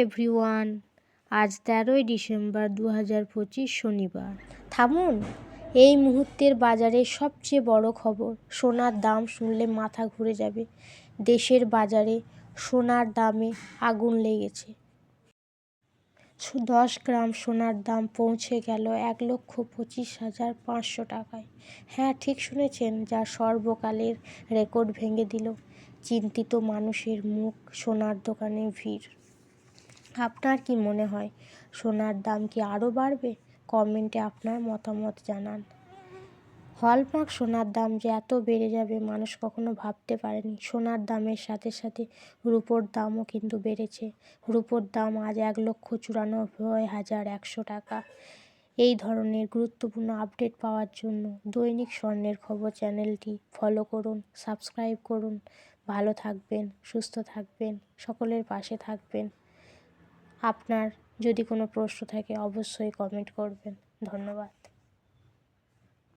Everyone, আজ 13ই December 2025 শনিবার। থামুন, এই মুহূর্তের বাজারের সবচেয়ে বড় খবর। সোনার দাম শুনলে মাথা ঘুরে যাবে। দেশের বাজারে সোনার দামে আগুন লেগেছে। 10 গ্রাম সোনার দাম পৌঁছে গেল 1,25,500 টাকায়। হ্যাঁ, ঠিক শুনেছেন, যা সর্বকালের রেকর্ড ভেঙে দিল। চিন্তিত মানুষের মুখ, সোনার দোকানে ভিড়। আপনার কি মনে হয়, সোনার দাম কি আরও বাড়বে? কমেন্টে আপনার মতামত জানান। হলমার্ক সোনার দাম যে এত বেড়ে যাবে মানুষ কখনো ভাবতে পারেনি। সোনার দামের সাথে সাথে রূপোর দামও কিন্তু বেড়েছে। রূপোর দাম আজ 1,94,100 টাকা। এই ধরনের গুরুত্বপূর্ণ আপডেট পাওয়ার জন্য দৈনিক স্বর্ণের খবর চ্যানেলটি ফলো করুন, সাবস্ক্রাইব করুন। ভালো থাকবেন, সুস্থ থাকবেন, সকলের পাশে থাকবেন। আপনার যদি কোনো প্রশ্ন থাকে অবশ্যই কমেন্ট করবেন। ধন্যবাদ।